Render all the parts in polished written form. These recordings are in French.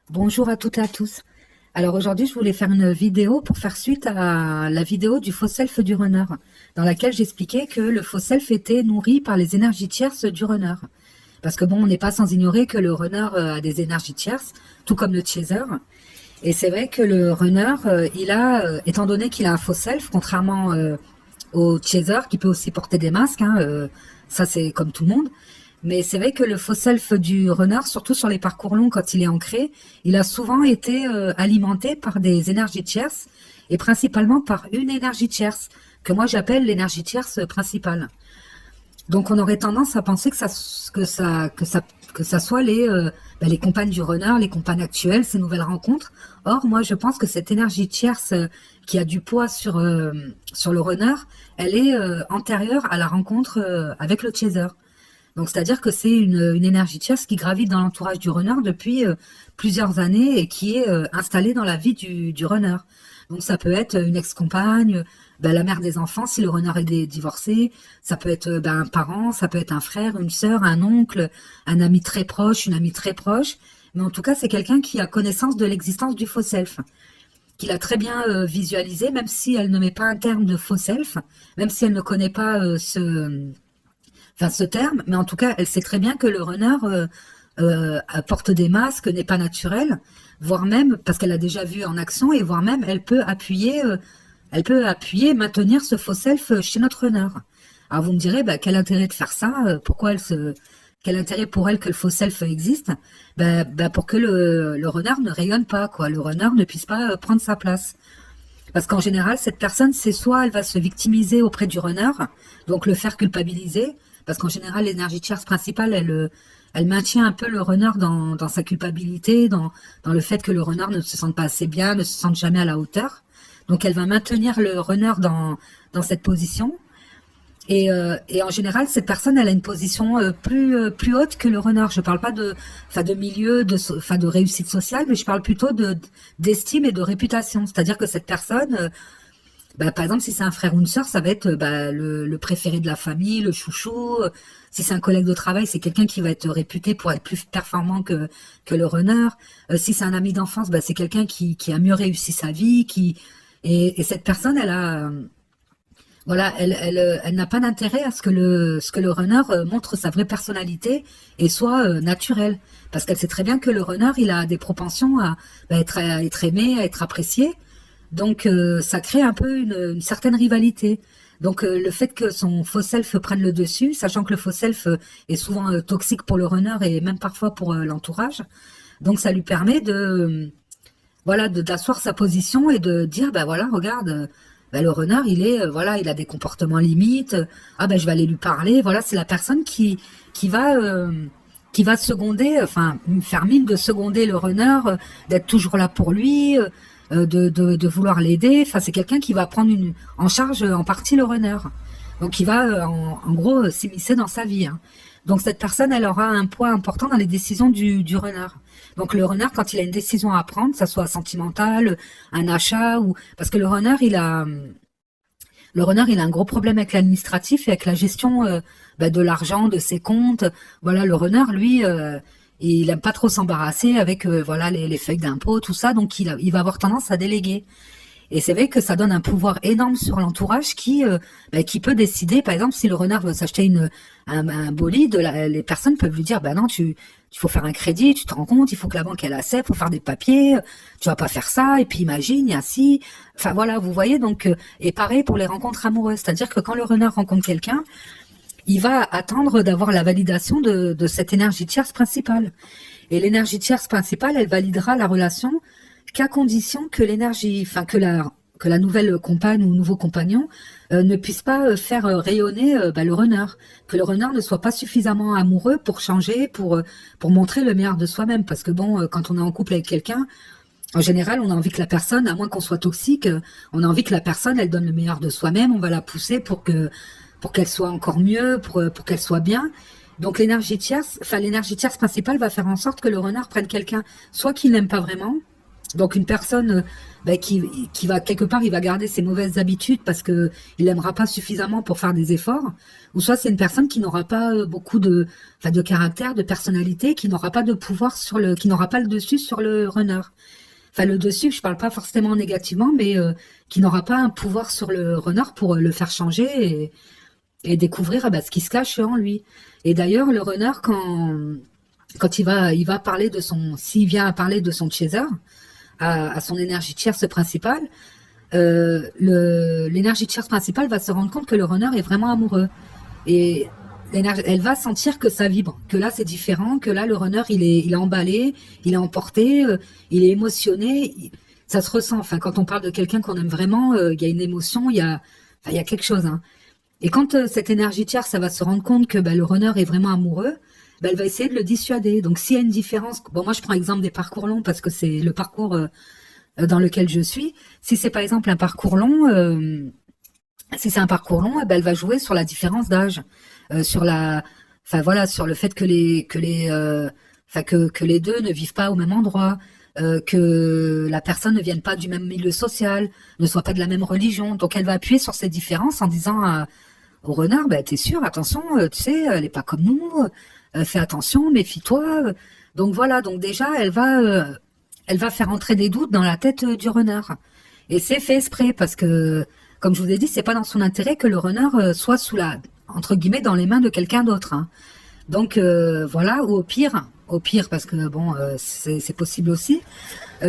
Bonjour à toutes et à tous. Alors aujourd'hui, je voulais faire une vidéo pour faire suite à la vidéo du faux self du runner, dans laquelle j'expliquais que le faux self était nourri par les énergies tierces du runner. Parce que bon, on n'est pas sans ignorer que le runner a des énergies tierces, tout comme le chaser. Et c'est vrai que le runner, étant donné qu'il a un faux self, contrairement au chaser, qui peut aussi porter des masques, ça c'est comme tout le monde. Mais c'est vrai que le faux self du runner, surtout sur les parcours longs quand il est ancré, il a souvent été alimenté par des énergies tierces et principalement par une énergie tierce que moi j'appelle l'énergie tierce principale. Donc on aurait tendance à penser que ça soit les compagnes du runner, les compagnes actuelles, ces nouvelles rencontres. Or moi je pense que cette énergie tierce qui a du poids sur le runner, elle est antérieure à la rencontre avec le chaser. Donc, c'est-à-dire que c'est une énergie tierce qui gravite dans l'entourage du runner depuis plusieurs années et qui est installée dans la vie du runner. Donc, ça peut être une ex-compagne, la mère des enfants si le runner est divorcé, ça peut être un parent, ça peut être un frère, une sœur, un oncle, un ami très proche, une amie très proche. Mais en tout cas, c'est quelqu'un qui a connaissance de l'existence du faux self, qu'il a très bien visualisé, même si elle ne met pas un terme de faux self, même si elle ne connaît pas ce terme, mais en tout cas, elle sait très bien que le runner porte des masques, n'est pas naturel, voire même, parce qu'elle a déjà vu en action, et voire même, elle peut appuyer, maintenir ce faux self chez notre runner. Alors vous me direz, quel intérêt de faire ça? Quel intérêt pour elle que le faux self existe? Pour que le runner ne rayonne pas, quoi. Le runner ne puisse pas prendre sa place. Parce qu'en général, cette personne, c'est soit elle va se victimiser auprès du runner, donc le faire culpabiliser, parce qu'en général, l'énergie tierce principale, elle maintient un peu le runner dans sa culpabilité, dans le fait que le runner ne se sente pas assez bien, ne se sente jamais à la hauteur. Donc elle va maintenir le runner dans cette position. Et en général, cette personne, elle a une position plus haute que le runner. Je parle pas de milieu, de réussite sociale, mais je parle plutôt d'estime et de réputation. C'est-à-dire que cette personne, par exemple, si c'est un frère ou une sœur, ça va être le préféré de la famille, le chouchou. Si c'est un collègue de travail, c'est quelqu'un qui va être réputé pour être plus performant que le runner. Si c'est un ami d'enfance, c'est quelqu'un qui a mieux réussi sa vie, et cette personne, elle n'a pas d'intérêt à ce que le runner montre sa vraie personnalité et soit naturel. Parce qu'elle sait très bien que le runner, il a des propensions à être aimé, à être apprécié. Donc, ça crée un peu une certaine rivalité. Donc, le fait que son faux self prenne le dessus, sachant que le faux self est souvent toxique pour le runner et même parfois pour l'entourage, donc ça lui permet d'asseoir sa position et de dire, voilà, regarde, le runner, il a des comportements limites. Je vais aller lui parler. Voilà, c'est la personne qui va seconder, enfin, faire mine de seconder le runner, d'être toujours là pour lui, de vouloir l'aider. Enfin, c'est quelqu'un qui va prendre en charge en partie le runner. Donc, il va, en gros, s'immiscer dans sa vie, hein. Donc, cette personne, elle aura un poids important dans les décisions du runner. Donc, le runner, quand il a une décision à prendre, ça soit sentimentale, un achat, parce que le runner, il a un gros problème avec l'administratif et avec la gestion de l'argent, de ses comptes. Voilà, le runner, lui, il aime pas trop s'embarrasser avec les feuilles d'impôt, tout ça, donc il va avoir tendance à déléguer. Et c'est vrai que ça donne un pouvoir énorme sur l'entourage qui peut décider, par exemple, si le renard veut s'acheter un bolide, les personnes peuvent lui dire, non, il faut faire un crédit, tu te rends compte, il faut que la banque elle accepte, faut faire des papiers, tu vas pas faire ça, et puis imagine, il y a si, enfin voilà, vous voyez, donc, et pareil pour les rencontres amoureuses, c'est-à-dire que quand le renard rencontre quelqu'un, il va attendre d'avoir la validation de cette énergie tierce principale. Et l'énergie tierce principale, elle validera la relation qu'à condition que que la nouvelle compagne ou nouveau compagnon ne puisse pas faire rayonner le runner, que le runner ne soit pas suffisamment amoureux pour changer, pour montrer le meilleur de soi-même, parce que quand on est en couple avec quelqu'un, en général, on a envie que la personne, à moins qu'on soit toxique, on a envie que la personne, elle donne le meilleur de soi-même, on va la pousser pour qu'elle soit encore mieux, pour qu'elle soit bien. Donc l'énergie tierce principale va faire en sorte que le renard prenne quelqu'un soit qu'il n'aime pas vraiment, Donc une personne qui va quelque part, il va garder ses mauvaises habitudes parce que il n'aimera pas suffisamment pour faire des efforts, ou soit c'est une personne qui n'aura pas beaucoup de caractère, de personnalité, qui n'aura pas de pouvoir qui n'aura pas le dessus sur le runner. Enfin le dessus, je parle pas forcément négativement, mais qui n'aura pas un pouvoir sur le runner pour le faire changer et découvrir ce qui se cache en lui. Et d'ailleurs le runner quand il va parler s'il vient à parler de son chaser, à son énergie tierce principale, l'énergie tierce principale va se rendre compte que le runner est vraiment amoureux. Et elle va sentir que ça vibre, que là c'est différent, que là le runner il est emballé, il est emporté, il est émotionné, ça se ressent. Enfin, quand on parle de quelqu'un qu'on aime vraiment, il y a une émotion, il y a quelque chose. Hein. Et quand cette énergie tierce, ça va se rendre compte que le runner est vraiment amoureux, elle va essayer de le dissuader. Donc s'il y a une différence, bon moi je prends l'exemple des parcours longs parce que c'est le parcours dans lequel je suis. Si c'est par exemple un parcours long, si c'est un parcours long, elle va jouer sur la différence d'âge, sur sur le fait que les deux ne vivent pas au même endroit, que la personne ne vienne pas du même milieu social, ne soit pas de la même religion. Donc elle va appuyer sur ces différences en disant au renard, t'es sûr, attention, tu sais, elle est pas comme nous, fais attention, méfie-toi. Donc voilà, donc déjà elle va faire entrer des doutes dans la tête du runner. Et c'est fait exprès parce que, comme je vous ai dit, c'est pas dans son intérêt que le runner soit entre guillemets, dans les mains de quelqu'un d'autre. Hein. Donc voilà, ou au pire, parce que bon, c'est possible aussi,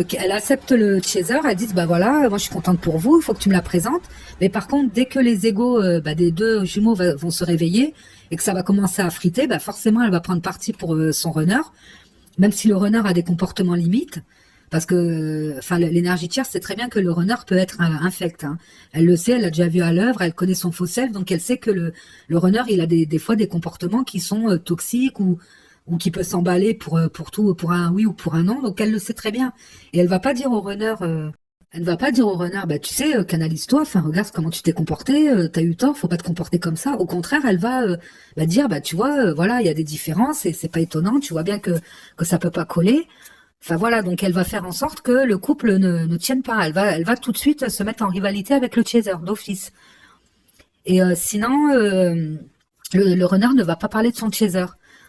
qu'elle accepte le chaser, elle dit voilà, moi je suis contente pour vous, il faut que tu me la présentes. Mais par contre, dès que les égos des deux jumeaux vont se réveiller et que ça va commencer à friter, forcément elle va prendre parti pour son runner, même si le runner a des comportements limites. Parce que, l'énergie tierce, c'est très bien que le runner peut être infect. Hein. Elle le sait, elle l'a déjà vu à l'œuvre, elle connaît son faux self, donc elle sait que le runner, il a des fois des comportements qui sont toxiques ou qui peut s'emballer pour tout, pour un oui ou pour un non. Donc elle le sait très bien. Et elle va pas dire au runner, tu sais, canalise-toi, regarde comment tu t'es comporté, t'as eu tort, faut pas te comporter comme ça. Au contraire, elle va dire, tu vois, voilà, il y a des différences et c'est pas étonnant, tu vois bien que ça peut pas coller. Enfin voilà, donc elle va faire en sorte que le couple ne tienne pas. Elle va tout de suite se mettre en rivalité avec le chaser d'office. Et sinon, le runner ne va pas parler de son chaser,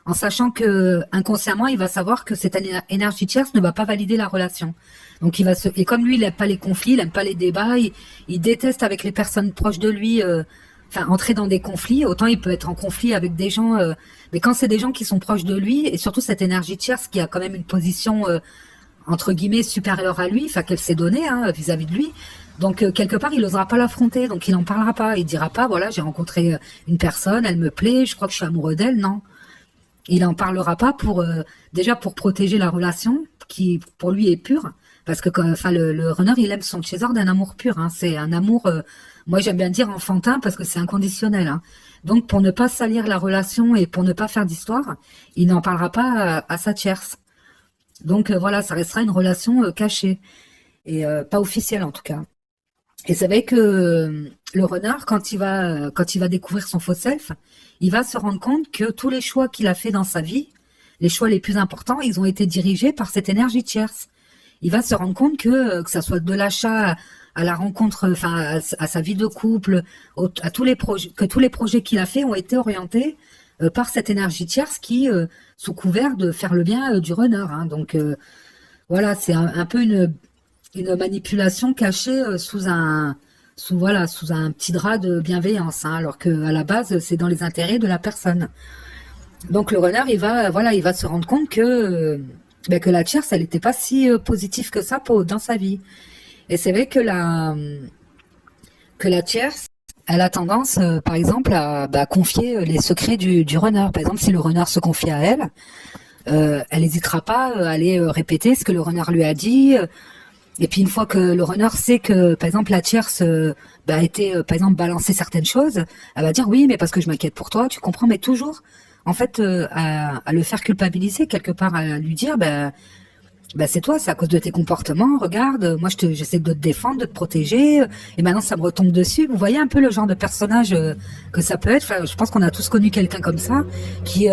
en sachant que inconsciemment, il va savoir que cette énergie tierce ne va pas valider la relation. Donc et comme lui, il n'aime pas les conflits, il n'aime pas les débats, il déteste avec les personnes proches de lui. Entrer dans des conflits, autant il peut être en conflit avec des gens, mais quand c'est des gens qui sont proches de lui, et surtout cette énergie tierce qui a quand même une position entre guillemets supérieure à lui, qu'elle s'est donnée vis-à-vis de lui, donc quelque part il n'osera pas l'affronter, donc il n'en parlera pas, il dira pas voilà j'ai rencontré une personne, elle me plaît, je crois que je suis amoureux d'elle, non, il en parlera pas pour déjà pour protéger la relation qui pour lui est pure, parce que le runner il aime son chaser d'un amour pur, hein, c'est un amour moi, j'aime bien dire enfantin parce que c'est inconditionnel. Hein. Donc, pour ne pas salir la relation et pour ne pas faire d'histoire, il n'en parlera pas à sa tierce. Donc, voilà, ça restera une relation cachée et pas officielle en tout cas. Et c'est vrai que le runner, quand il va découvrir son faux self, il va se rendre compte que tous les choix qu'il a fait dans sa vie, les choix les plus importants, ils ont été dirigés par cette énergie tierce. Il va se rendre compte que ça soit de l'achat à la rencontre, à sa vie de couple, à tous les projets qu'il a fait ont été orientés par cette énergie tierce qui, sous couvert de faire le bien du runner. Hein. Donc voilà, c'est un peu une manipulation cachée sous un petit drap de bienveillance, hein, alors que à la base c'est dans les intérêts de la personne. Donc le runner, il va se rendre compte que la tierce, elle n'était pas si positive que ça dans sa vie. Et c'est vrai que la tierce, elle a tendance, par exemple, à confier les secrets du runner. Par exemple, si le runner se confie à elle, elle n'hésitera pas à aller répéter ce que le runner lui a dit. Et puis une fois que le runner sait que, par exemple, la tierce a été, par exemple, balancé certaines choses, elle va dire oui, mais parce que je m'inquiète pour toi, tu comprends, mais toujours, en fait, à le faire culpabiliser quelque part, à lui dire, c'est toi, c'est à cause de tes comportements, regarde, moi j'essaie de te défendre, de te protéger, et maintenant ça me retombe dessus. Vous voyez un peu le genre de personnage que ça peut être. Je pense qu'on a tous connu quelqu'un comme ça, qui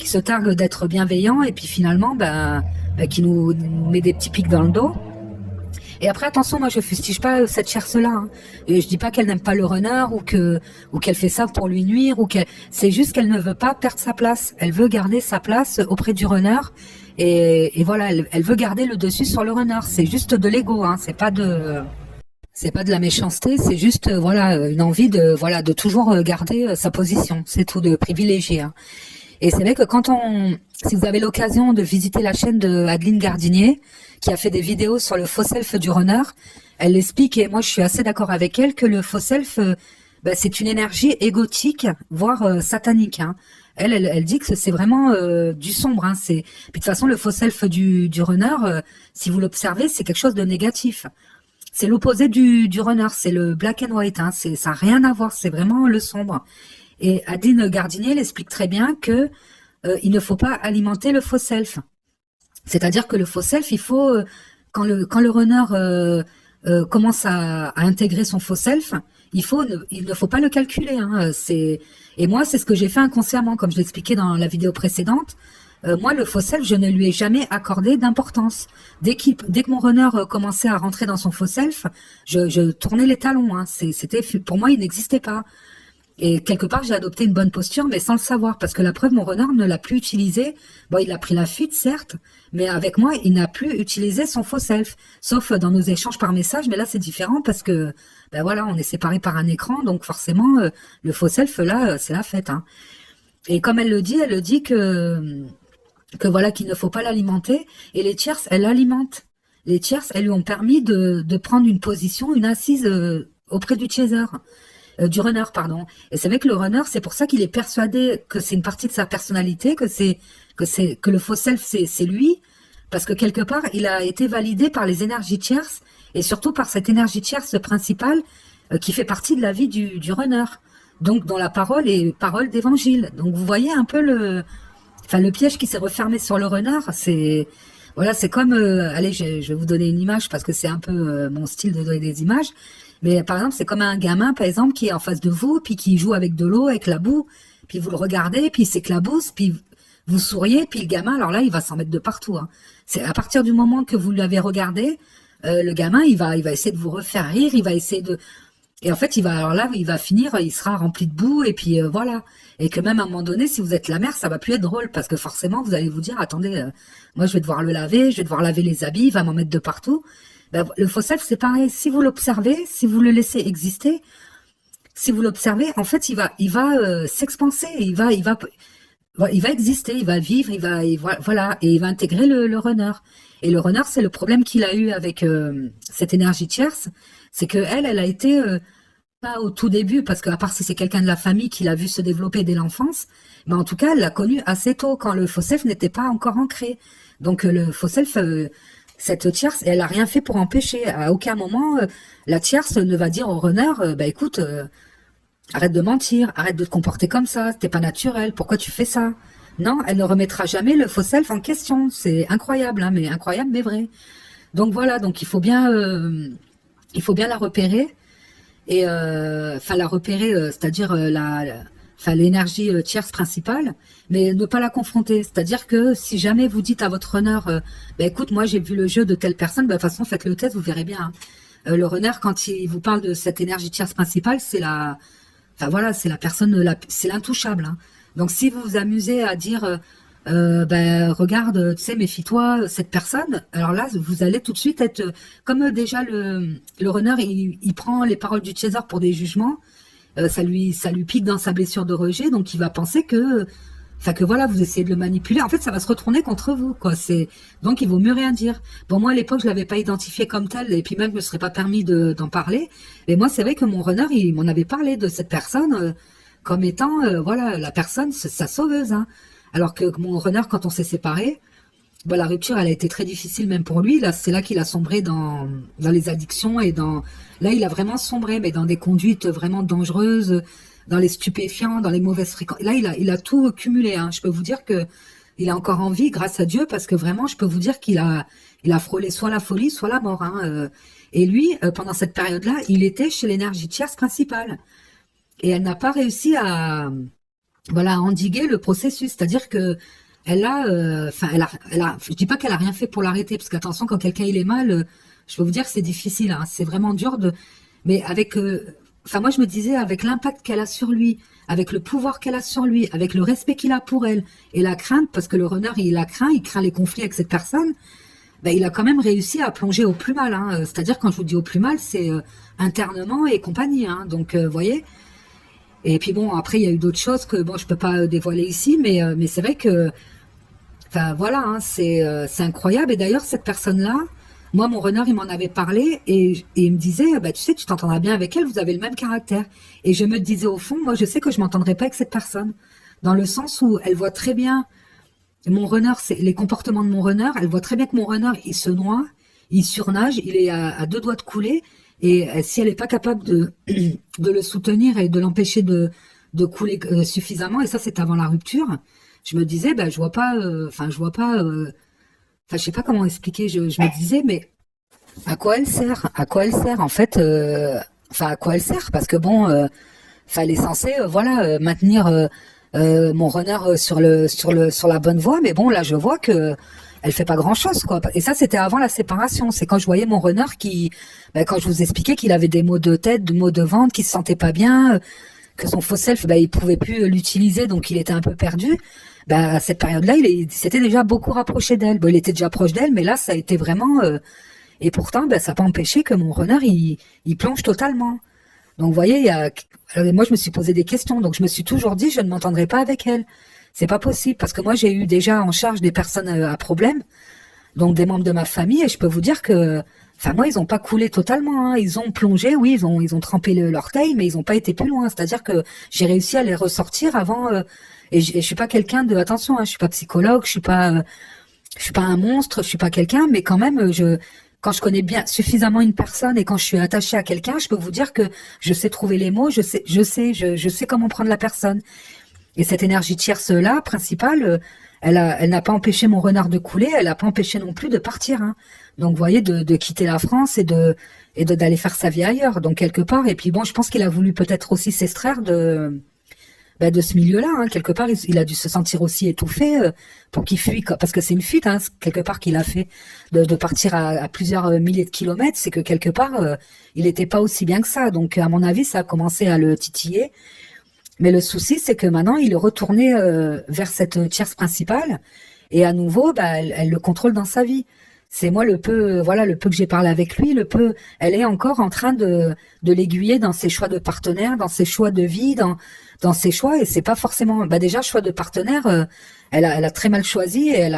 qui se targue d'être bienveillant et puis finalement, qui nous met des petits pics dans le dos. Et après, attention, moi je fustige pas cette tierce-là. Hein. Et je dis pas qu'elle n'aime pas le runner ou qu'elle fait ça pour lui nuire c'est juste qu'elle ne veut pas perdre sa place. Elle veut garder sa place auprès du runner et voilà, elle veut garder le dessus sur le runner. C'est juste de l'ego, hein. C'est pas de la méchanceté, c'est juste voilà une envie de toujours garder sa position. C'est tout, de privilégier. Hein. Et c'est vrai que si vous avez l'occasion de visiter la chaîne de Adeline Gardinier, qui a fait des vidéos sur le faux self du runner, elle l'explique, et moi je suis assez d'accord avec elle, que le faux self, c'est une énergie égotique, voire satanique. Hein. Elle dit que c'est vraiment du sombre. Hein. Puis de toute façon, le faux self du runner, si vous l'observez, c'est quelque chose de négatif. C'est l'opposé du runner, c'est le black and white. Hein. Ça n'a rien à voir, c'est vraiment le sombre. Et Adeline Gardinier elle explique très bien que il ne faut pas alimenter le faux self. C'est-à-dire que le faux self, il faut quand le runner commence à intégrer son faux self, il ne faut pas le calculer. Hein. Et moi, c'est ce que j'ai fait inconsciemment, comme je l'expliquais dans la vidéo précédente. Moi, le faux self, je ne lui ai jamais accordé d'importance. Dès que mon runner commençait à rentrer dans son faux self, je tournais les talons. Hein. Pour moi, il n'existait pas. Et quelque part, j'ai adopté une bonne posture, mais sans le savoir, parce que la preuve, mon runner ne l'a plus utilisé. Bon, il a pris la fuite, certes, mais avec moi, il n'a plus utilisé son faux self, sauf dans nos échanges par message. Mais là, c'est différent parce que, voilà, on est séparés par un écran, donc forcément, le faux self, là, c'est la fête. Hein. Et comme elle le dit que voilà, qu'il ne faut pas l'alimenter. Et les tierces, elles l'alimentent. Les tierces, elles lui ont permis de prendre une position, une assise auprès du chaser. Du runner, pardon. Et c'est vrai que le runner, c'est pour ça qu'il est persuadé que c'est une partie de sa personnalité, que le faux self, c'est lui, parce que quelque part, il a été validé par les énergies tierces, et surtout par cette énergie tierce principale qui fait partie de la vie du runner. Donc, dont la parole est parole d'évangile. Donc, vous voyez un peu le piège qui s'est refermé sur le runner. C'est comme, allez, je vais vous donner une image parce que c'est un peu mon style de donner des images. Mais par exemple, c'est comme un gamin, par exemple, qui est en face de vous, puis qui joue avec de l'eau, avec la boue, puis vous le regardez, puis il s'éclabousse, puis vous souriez, puis le gamin, alors là, il va s'en mettre de partout. Hein. C'est à partir du moment que vous l'avez regardé, le gamin, il va essayer de vous refaire rire, il va essayer de... Et en fait, il va finir, il sera rempli de boue, et puis voilà. Et que même à un moment donné, si vous êtes la mère, ça va plus être drôle, parce que forcément, vous allez vous dire, attendez, moi, je vais devoir le laver, je vais devoir laver les habits, il va m'en mettre de partout. Le faux self, c'est pareil. Si vous l'observez, si vous le laissez exister, si vous l'observez, en fait, il va s'expanser, il va exister, il va vivre, voilà, et il va intégrer le runner. Et le runner, c'est le problème qu'il a eu avec cette énergie tierce, c'est que elle a été pas au tout début, parce qu'à part si c'est quelqu'un de la famille qui l'a vu se développer dès l'enfance, mais en tout cas, elle l'a connu assez tôt, quand le faux self n'était pas encore ancré. Donc le faux self cette tierce, elle a rien fait pour empêcher. À aucun moment, la tierce ne va dire au runner, écoute, arrête de mentir, arrête de te comporter comme ça, t'es pas naturel, pourquoi tu fais ça? Non, elle ne remettra jamais le faux self en question. C'est incroyable, hein, mais incroyable, mais vrai. Donc voilà, donc il faut bien la repérer et la repérer, c'est-à-dire l'énergie tierce principale, mais ne pas la confronter. C'est-à-dire que si jamais vous dites à votre runner, écoute, moi j'ai vu le jeu de telle personne, de toute façon faites le test, vous verrez bien. Hein. Le runner, quand il vous parle de cette énergie tierce principale, c'est la personne, c'est l'intouchable. Hein. Donc si vous vous amusez à dire, regarde, tu sais, méfie-toi, cette personne, alors là, vous allez tout de suite être, comme déjà le runner, il prend les paroles du chaser pour des jugements. Ça lui pique dans sa blessure de rejet, donc il va penser que voilà, vous essayez de le manipuler. En fait, ça va se retourner contre vous, quoi. Donc il vaut mieux rien dire. Bon, moi à l'époque, je l'avais pas identifié comme tel, et puis même je me serais pas permis d'en parler. Mais moi, c'est vrai que mon runner, il m'en avait parlé de cette personne comme étant, la personne, sa sauveuse. Hein. Alors que mon runner, quand on s'est séparés, la rupture, elle a été très difficile même pour lui. Là, c'est là qu'il a sombré dans les addictions et là, il a vraiment sombré, mais dans des conduites vraiment dangereuses, dans les stupéfiants, dans les mauvaises fréquences. Là, il a tout cumulé. Hein. Je peux vous dire que il est encore en vie grâce à Dieu, parce que vraiment, je peux vous dire qu'il a frôlé soit la folie, soit la mort. Hein. Et lui, pendant cette période-là, il était chez l'énergie tierce principale. Et elle n'a pas réussi à voilà, endiguer le processus. C'est-à-dire que enfin, je dis pas qu'elle a rien fait pour l'arrêter, parce qu'attention, quand quelqu'un il est mal, je peux vous dire que c'est difficile, hein, c'est vraiment dur mais enfin, moi je me disais avec l'impact qu'elle a sur lui, avec le pouvoir qu'elle a sur lui, avec le respect qu'il a pour elle et la crainte, parce que le runner il craint les conflits avec cette personne. Ben, il a quand même réussi à plonger au plus mal, hein. C'est-à-dire quand je vous dis au plus mal, c'est internement et compagnie, hein. Donc, vous voyez. Et puis bon, après il y a eu d'autres choses que bon, je peux pas dévoiler ici, mais c'est vrai que, enfin voilà, hein, c'est incroyable. Et d'ailleurs cette personne-là, moi mon runner il m'en avait parlé et il me disait, bah tu sais, tu t'entendras bien avec elle, vous avez le même caractère. Et je me disais au fond, moi je sais que je m'entendrai pas avec cette personne, dans le sens où elle voit très bien mon runner, c'est les comportements de mon runner. Elle voit très bien que mon runner, il se noie, il surnage, il est à deux doigts de couler. Et si elle n'est pas capable de le soutenir et de l'empêcher de couler suffisamment, et ça c'est avant la rupture, je me disais, ben je vois pas, enfin je sais pas comment expliquer. Je me disais, mais à quoi elle sert? À quoi elle sert en fait? Enfin à quoi elle sert? Parce que bon, enfin elle est censée, voilà, maintenir mon runner sur la bonne voie, mais bon là je vois que elle fait pas grand chose quoi. Et ça c'était avant la séparation. C'est quand je voyais mon runner ben, quand je vous expliquais qu'il avait des maux de tête, des maux de ventre, qu'il se sentait pas bien, que son faux self, ben, il pouvait plus l'utiliser, donc il était un peu perdu. Ben, à cette période-là, il s'était déjà beaucoup rapproché d'elle. Bon, il était déjà proche d'elle, mais là ça a été vraiment et pourtant ben, ça n'a pas empêché que mon runner il plonge totalement. Donc, vous voyez, moi, je me suis posé des questions. Donc, je me suis toujours dit, je ne m'entendrai pas avec elle. C'est pas possible parce que moi, j'ai eu déjà en charge des personnes à problème, donc des membres de ma famille, et je peux vous dire que, enfin, moi, ils ont pas coulé totalement, hein. Ils ont plongé, oui, ils ont trempé l'orteil, mais ils ont pas été plus loin. C'est-à-dire que j'ai réussi à les ressortir avant, et je suis pas quelqu'un attention, hein, je suis pas psychologue, je suis pas un monstre, je suis pas quelqu'un, mais quand même, quand je connais bien suffisamment une personne et quand je suis attachée à quelqu'un, je peux vous dire que je sais trouver les mots, je sais comment prendre la personne. Et cette énergie tierce là, principale, elle n'a pas empêché mon renard de couler, elle n'a pas empêché non plus de partir, hein. Donc, vous voyez, de quitter la France d'aller faire sa vie ailleurs. Donc, quelque part. Et puis bon, je pense qu'il a voulu peut-être aussi s'extraire de ce milieu-là, hein. Quelque part, il a dû se sentir aussi étouffé pour qu'il fuit, parce que c'est une fuite, hein, quelque part qu'il a fait de partir à plusieurs milliers de kilomètres, c'est que quelque part, il n'était pas aussi bien que ça. Donc, à mon avis, ça a commencé à le titiller. Mais le souci, c'est que maintenant, il est retourné vers cette tierce principale, et à nouveau, bah, elle le contrôle dans sa vie. C'est moi voilà, le peu que j'ai parlé avec lui, elle est encore en train de l'aiguiller dans ses choix de partenaire, dans ses choix de vie, dans ses choix, et c'est pas forcément, bah déjà, choix de partenaire, elle a très mal choisi, et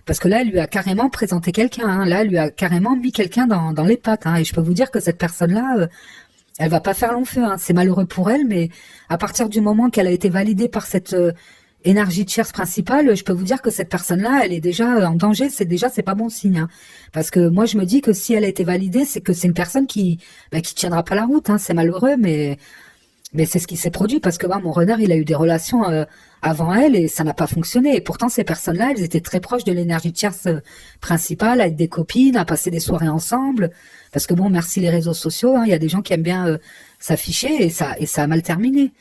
parce que là, elle lui a carrément présenté quelqu'un, hein. Là, elle lui a carrément mis quelqu'un dans les pattes, hein. Et je peux vous dire que cette personne-là, elle va pas faire long feu, hein. C'est malheureux pour elle, mais à partir du moment qu'elle a été validée par cette énergie tierce principale, je peux vous dire que cette personne-là, elle est déjà en danger. C'est pas bon signe, hein. Parce que moi, je me dis que si elle a été validée, c'est que c'est une personne qui tiendra pas la route, hein. C'est malheureux, mais c'est ce qui s'est produit parce que mon runner, il a eu des relations avant elle et ça n'a pas fonctionné. Et pourtant, ces personnes-là, elles étaient très proches de l'énergie tierce principale, avec des copines, à passer des soirées ensemble. Parce que bon, merci les réseaux sociaux, hein, il y a des gens qui aiment bien s'afficher et ça a mal terminé.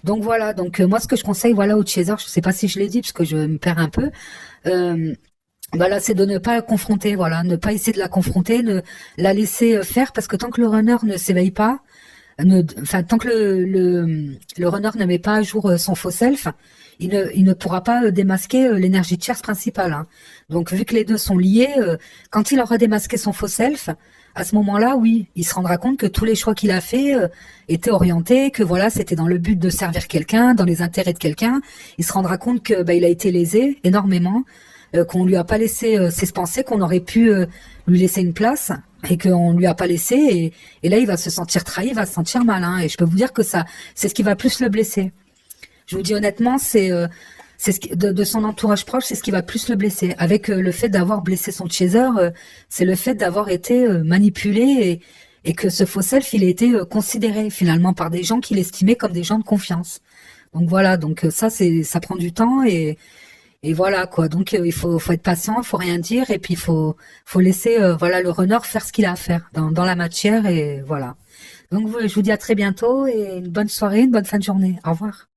Donc voilà, moi ce que je conseille voilà au chaser, je sais pas si je l'ai dit parce que je me perds un peu. Voilà, c'est de ne pas la confronter, voilà, ne pas essayer de la confronter, de la laisser faire parce que tant que le runner ne s'éveille pas, tant que le runner ne met pas à jour son faux self, il ne pourra pas démasquer l'énergie tierce principale, hein. Donc, vu que les deux sont liés, quand il aura démasqué son faux self, à ce moment-là, oui, il se rendra compte que tous les choix qu'il a fait étaient orientés, que voilà, c'était dans le but de servir quelqu'un, dans les intérêts de quelqu'un. Il se rendra compte que il a été lésé énormément, qu'on lui a pas laissé s'expanser, qu'on aurait pu lui laisser une place et qu'on lui a pas laissé et là il va se sentir trahi, il va se sentir mal, hein. Et je peux vous dire que ça c'est ce qui va plus le blesser. Je vous dis honnêtement, c'est ce qui, de son entourage proche, c'est ce qui va plus le blesser. Avec le fait d'avoir blessé son chaser, c'est le fait d'avoir été manipulé et que ce faux self, il a été considéré finalement par des gens qui l'estimaient comme des gens de confiance. Donc voilà, ça prend du temps et voilà quoi. Donc il faut être patient, il faut rien dire et puis il faut laisser voilà le runner faire ce qu'il a à faire dans la matière et voilà. Donc je vous dis à très bientôt et une bonne soirée, une bonne fin de journée. Au revoir.